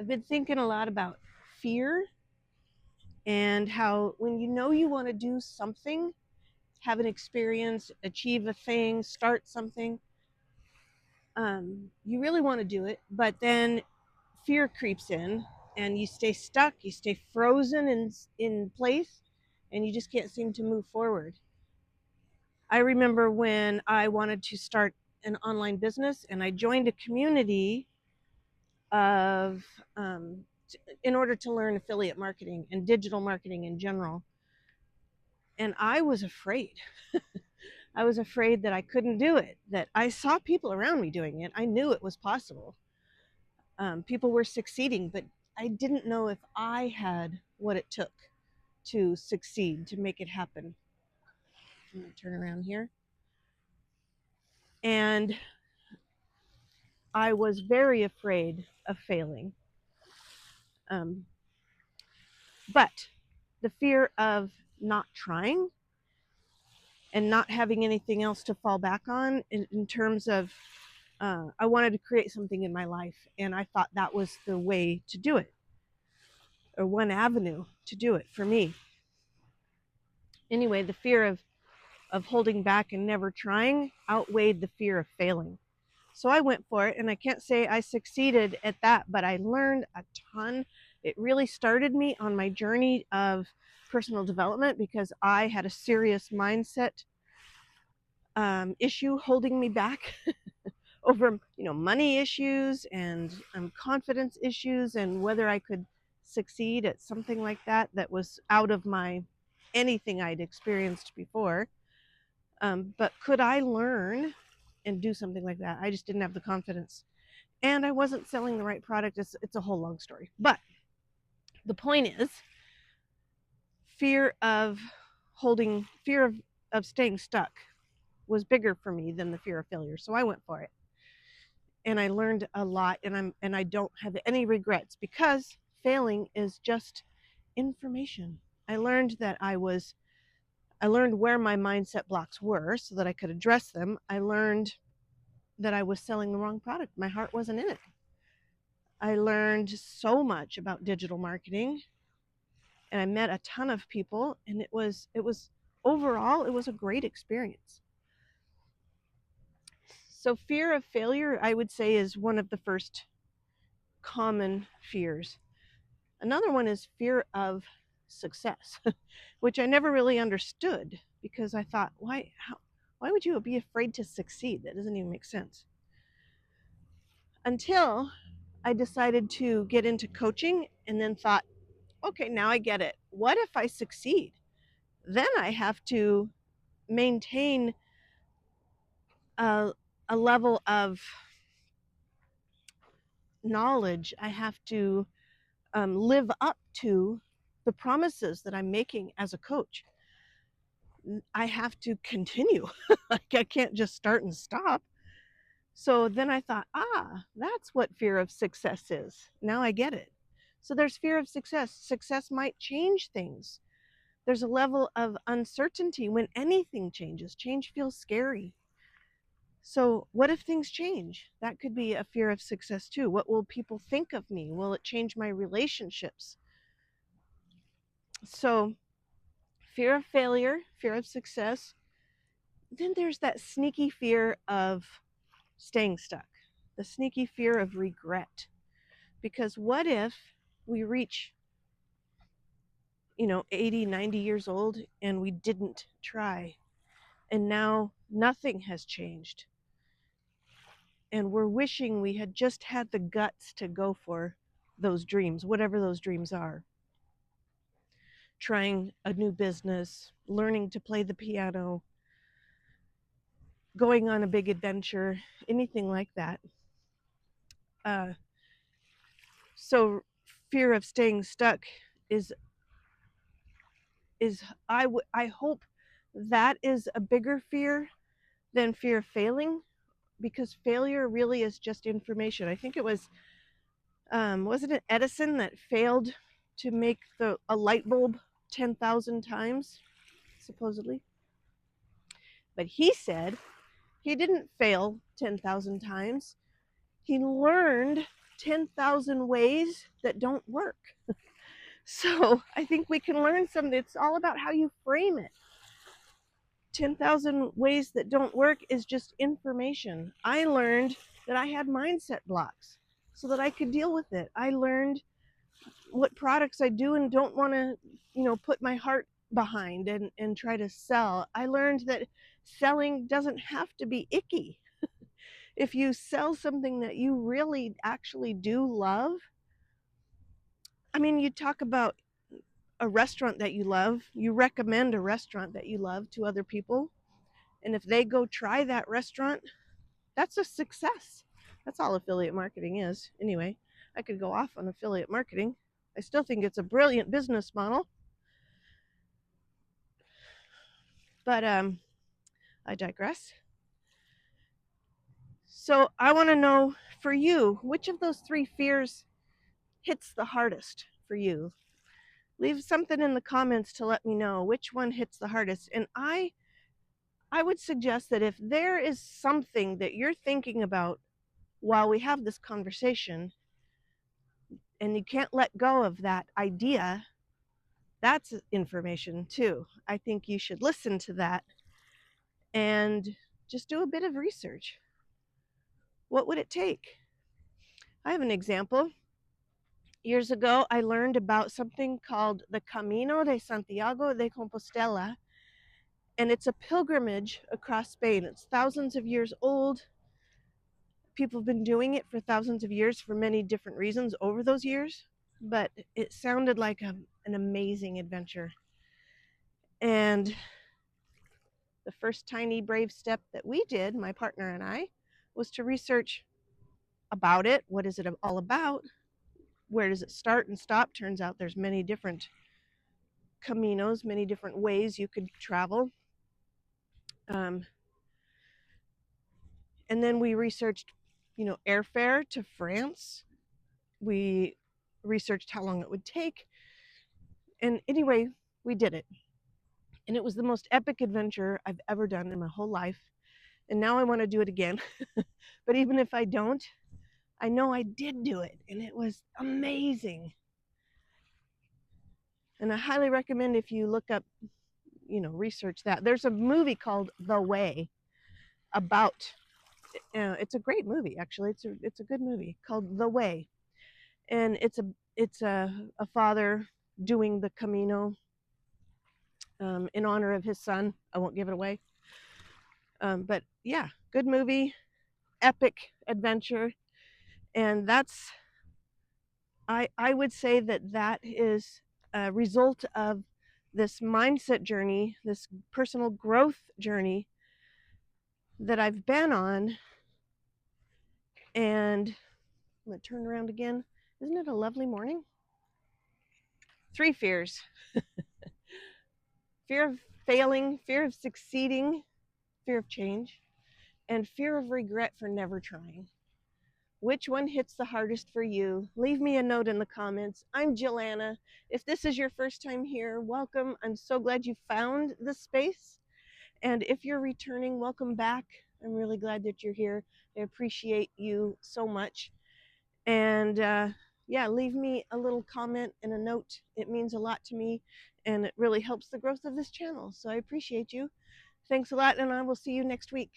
been thinking a lot about fear and how when you know you want to do something, have an experience, achieve a thing, start something, you really want to do it, but then fear creeps in and you stay stuck, you stay frozen in place, and you just can't seem to move forward. I remember when I wanted to start an online business and I joined a community of in order to learn affiliate marketing and digital marketing in general. And I was afraid. I was afraid that I couldn't do it, that I saw people around me doing it. I knew it was possible. People were succeeding, but I didn't know if I had what it took to succeed, to make it happen. I'm going to turn around here. And I was very afraid of failing. But the fear of not trying and not having anything else to fall back on in terms of I wanted to create something in my life, and I thought that was the way to do it, or one avenue to do it for me. Anyway, the fear of holding back and never trying outweighed the fear of failing. So I went for it, and I can't say I succeeded at that, but I learned a ton. It really started me on my journey of personal development because I had a serious mindset issue holding me back over money issues and confidence issues, and whether I could succeed at something like that was out of my anything I'd experienced before. But could I learn and do something like that? I just didn't have the confidence, and I wasn't selling the right product. It's a whole long story, but the point is, fear of staying stuck was bigger for me than the fear of failure. So I went for it, and I learned a lot, and I don't have any regrets, because failing is just information. I learned where my mindset blocks were so that I could address them. I learned that I was selling the wrong product. My heart wasn't in it. I learned so much about digital marketing, and I met a ton of people, and it was overall, it was a great experience. So fear of failure, I would say, is one of the first common fears. Another one is fear of success, which I never really understood, because I thought, why would you be afraid to succeed? That doesn't even make sense. Until I decided to get into coaching, and then thought, okay, now I get it. What if I succeed? Then I have to maintain a level of knowledge. I have to live up to the promises that I'm making as a coach. I have to continue. Like, I can't just start and stop. So then I thought, that's what fear of success is. Now I get it. So there's fear of success. Success might change things. There's a level of uncertainty when anything changes. Change feels scary. So what if things change? That could be a fear of success too. What will people think of me? Will it change my relationships? So fear of failure, fear of success. Then there's that sneaky fear of staying stuck, the sneaky fear of regret. Because what if we reach 80, 90 years old and we didn't try, and now nothing has changed, and we're wishing we had just had the guts to go for those dreams, whatever those dreams are. Trying a new business, learning to play the piano, going on a big adventure, anything like that. So fear of staying stuck is I hope that is a bigger fear than fear of failing, because failure really is just information. I think it was wasn't it Edison that failed to make a light bulb 10,000 times, supposedly? But he said he didn't fail 10,000 times. He learned 10,000 ways that don't work. So I think we can learn something. It's all about how you frame it. 10,000 ways that don't work is just information. I learned that I had mindset blocks so that I could deal with it. I learned what products I do and don't want to, put my heart behind and try to sell. I learned that selling doesn't have to be icky. If you sell something that you really actually do love, I mean, you talk about a restaurant that you love, you recommend a restaurant that you love to other people. And if they go try that restaurant, that's a success. That's all affiliate marketing is. Anyway, I could go off on affiliate marketing. I still think it's a brilliant business model. But I digress. So I want to know, for you, which of those 3 fears hits the hardest for you? Leave something in the comments to let me know which one hits the hardest. And I would suggest that if there is something that you're thinking about while we have this conversation and you can't let go of that idea, that's information too. I think you should listen to that and just do a bit of research. What would it take? I have an example. Years ago, I learned about something called the Camino de Santiago de Compostela, and it's a pilgrimage across Spain. It's thousands of years old. People have been doing it for thousands of years for many different reasons over those years, but it sounded like an amazing adventure. And the first tiny brave step that we did, my partner and I, was to research about it. What is it all about? Where does it start and stop? Turns out there's many different caminos, many different ways you could travel. And then we researched, airfare to France. We researched how long it would take. And anyway, we did it. And it was the most epic adventure I've ever done in my whole life. And now I want to do it again. But even if I don't, I know I did do it. And it was amazing. And I highly recommend, if you look up, research that. There's a movie called The Way about, it's a great movie, actually. It's a good movie called The Way. And it's a father doing the Camino in honor of his son. I won't give it away. But yeah, good movie, epic adventure. And that's, I would say that is a result of this mindset journey, this personal growth journey that I've been on. And I'm going to turn around again. Isn't it a lovely morning? 3 fears. Fear of failing, fear of succeeding, fear of change, and fear of regret for never trying. Which one hits the hardest for you? Leave me a note in the comments. I'm Jillanna. If this is your first time here, welcome. I'm so glad you found this space. And if you're returning, welcome back. I'm really glad that you're here. I appreciate you so much. And yeah, leave me a little comment and a note. It means a lot to me, and it really helps the growth of this channel. So I appreciate you. Thanks a lot, and I will see you next week.